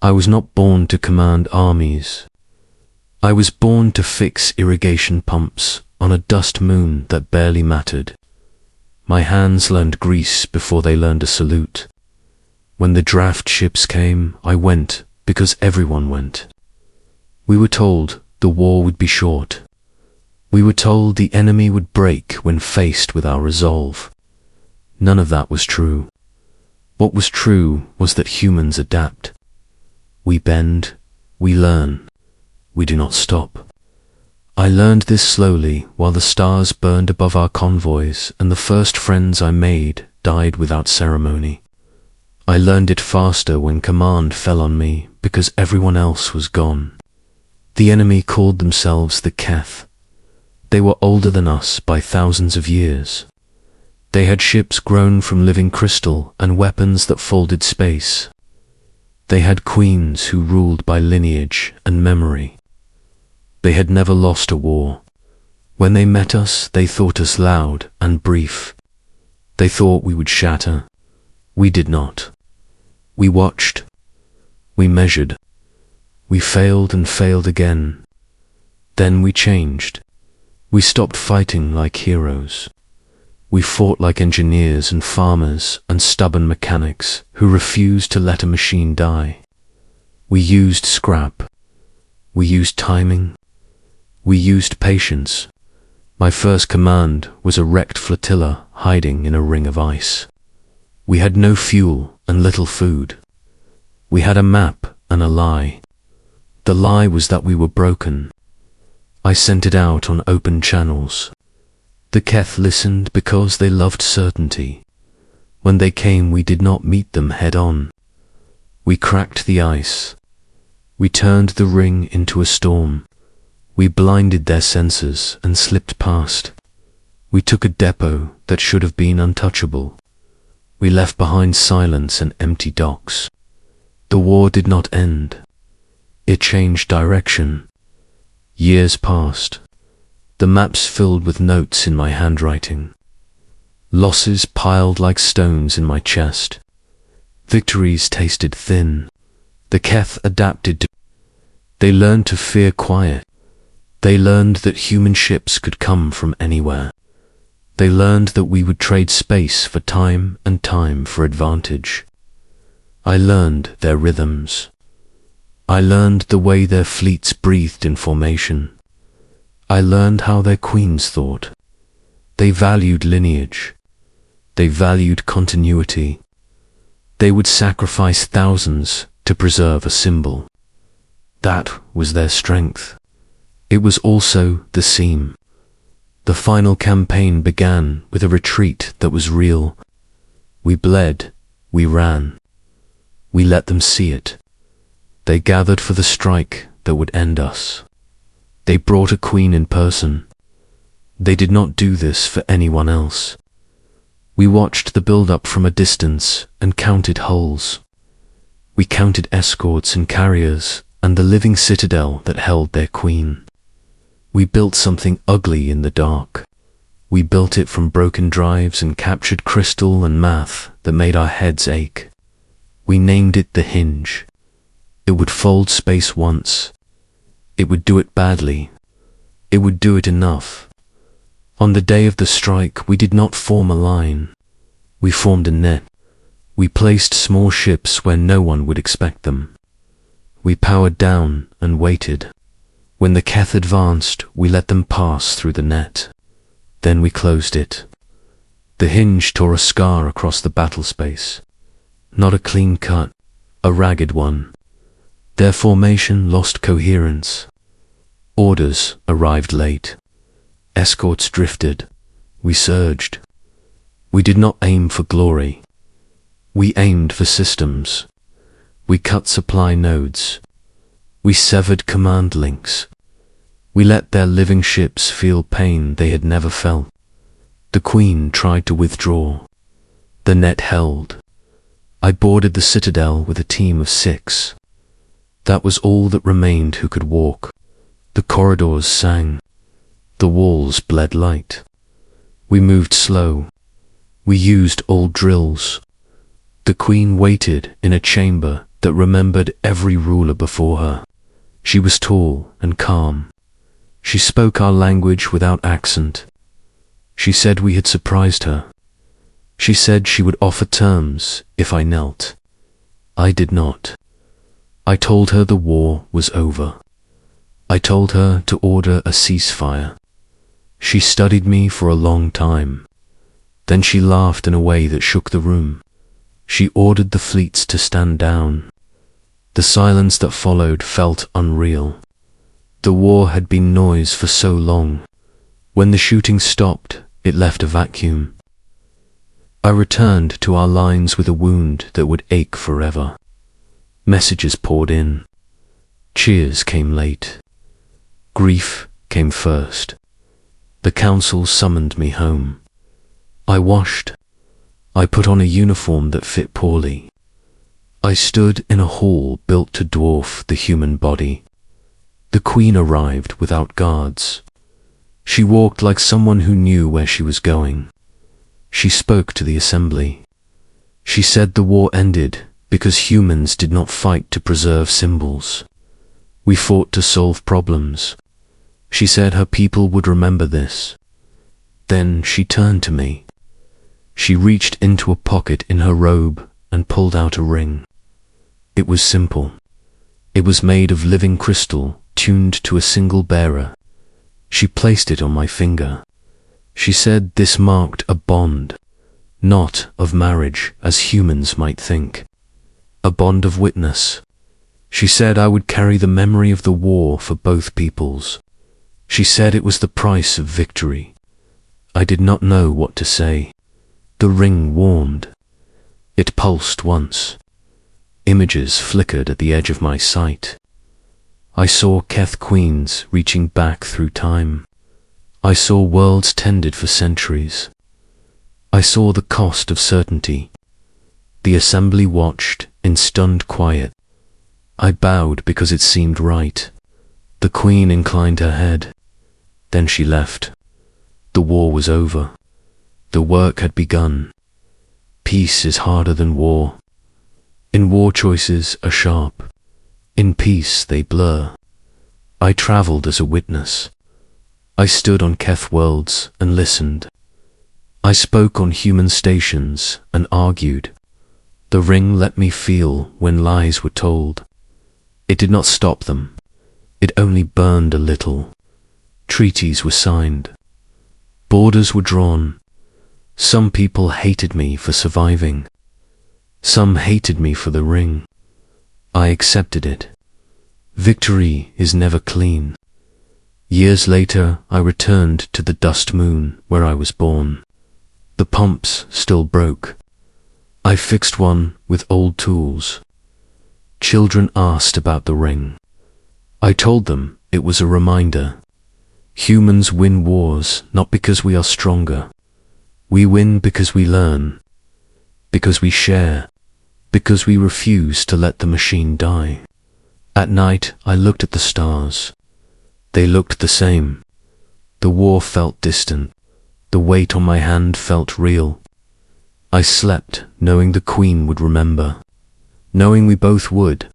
I was not born to command armies. I was born to fix irrigation pumps on a dust moon that barely mattered. My hands learned grease before they learned a salute. When the draft ships came, I went because everyone went. We were told the war would be short. We were told the enemy would break when faced with our resolve. None of that was true. What was true was that humans adapt. We bend, we learn, we do not stop. I learned this slowly while the stars burned above our convoys and the first friends I made died without ceremony. I learned it faster when command fell on me because everyone else was gone. The enemy called themselves the Keth. They were older than us by thousands of years. They had ships grown from living crystal and weapons that folded space. They had queens who ruled by lineage and memory. They had never lost a war. When they met us, they thought us loud and brief. They thought we would shatter. We did not. We watched. We measured. We failed and failed again. Then we changed. We stopped fighting like heroes. We fought like engineers and farmers and stubborn mechanics who refused to let a machine die. We used scrap. We used timing. We used patience. My first command was a wrecked flotilla hiding in a ring of ice. We had no fuel and little food. We had a map and a lie. The lie was that we were broken. I sent it out on open channels. The Keth listened because they loved certainty. When they came, we did not meet them head-on. We cracked the ice. We turned the ring into a storm. We blinded their senses and slipped past. We took a depot that should have been untouchable. We left behind silence and empty docks. The war did not end. It changed direction. Years passed. The maps filled with notes in my handwriting. Losses piled like stones in my chest. Victories tasted thin. The Keth adapted to. They learned to fear quiet. They learned that human ships could come from anywhere. They learned that we would trade space for time and time for advantage. I learned their rhythms. I learned the way their fleets breathed in formation. I learned how their queens thought. They valued lineage. They valued continuity. They would sacrifice thousands to preserve a symbol. That was their strength. It was also the seam. The final campaign began with a retreat that was real. We bled, we ran. We let them see it. They gathered for the strike that would end us. They brought a queen in person. They did not do this for anyone else. We watched the build-up from a distance and counted hulls. We counted escorts and carriers and the living citadel that held their queen. We built something ugly in the dark. We built it from broken drives and captured crystal and math that made our heads ache. We named it the hinge. It would fold space once. It would do it badly. It would do it enough. On the day of the strike, we did not form a line. We formed a net. We placed small ships where no one would expect them. We powered down and waited. When the Keth advanced, we let them pass through the net. Then we closed it. The hinge tore a scar across the battle space. Not a clean cut, a ragged one. Their formation lost coherence. Orders arrived late. Escorts drifted. We surged. We did not aim for glory. We aimed for systems. We cut supply nodes. We severed command links. We let their living ships feel pain they had never felt. The Queen tried to withdraw. The net held. I boarded the citadel with a team of 6. That was all that remained who could walk. The corridors sang. The walls bled light. We moved slow. We used old drills. The Queen waited in a chamber that remembered every ruler before her. She was tall and calm. She spoke our language without accent. She said we had surprised her. She said she would offer terms if I knelt. I did not. I told her the war was over. I told her to order a ceasefire. She studied me for a long time. Then she laughed in a way that shook the room. She ordered the fleets to stand down. The silence that followed felt unreal. The war had been noise for so long. When the shooting stopped, it left a vacuum. I returned to our lines with a wound that would ache forever. Messages poured in. Cheers came late. Grief came first. The council summoned me home. I washed. I put on a uniform that fit poorly. I stood in a hall built to dwarf the human body. The queen arrived without guards. She walked like someone who knew where she was going. She spoke to the assembly. She said the war ended because humans did not fight to preserve symbols. We fought to solve problems. She said her people would remember this. Then she turned to me. She reached into a pocket in her robe and pulled out a ring. It was simple. It was made of living crystal, tuned to a single bearer. She placed it on my finger. She said this marked a bond, not of marriage as humans might think. A bond of witness. She said I would carry the memory of the war for both peoples. She said it was the price of victory. I did not know what to say. The ring warmed. It pulsed once. Images flickered at the edge of my sight. I saw Keth queens reaching back through time. I saw worlds tended for centuries. I saw the cost of certainty. The assembly watched in stunned quiet. I bowed because it seemed right. The queen inclined her head. Then she left. The war was over. The work had begun. Peace is harder than war. In war choices are sharp. In peace they blur. I traveled as a witness. I stood on Keth worlds and listened. I spoke on human stations and argued. The ring let me feel when lies were told. It did not stop them. It only burned a little. Treaties were signed. Borders were drawn. Some people hated me for surviving. Some hated me for the ring. I accepted it. Victory is never clean. Years later, I returned to the dust moon where I was born. The pumps still broke. I fixed one with old tools. Children asked about the ring. I told them it was a reminder. Humans win wars not because we are stronger. We win because we learn, because we share, because we refuse to let the machine die. At night, I looked at the stars. They looked the same. The war felt distant. The weight on my hand felt real. I slept knowing the Queen would remember, knowing we both would.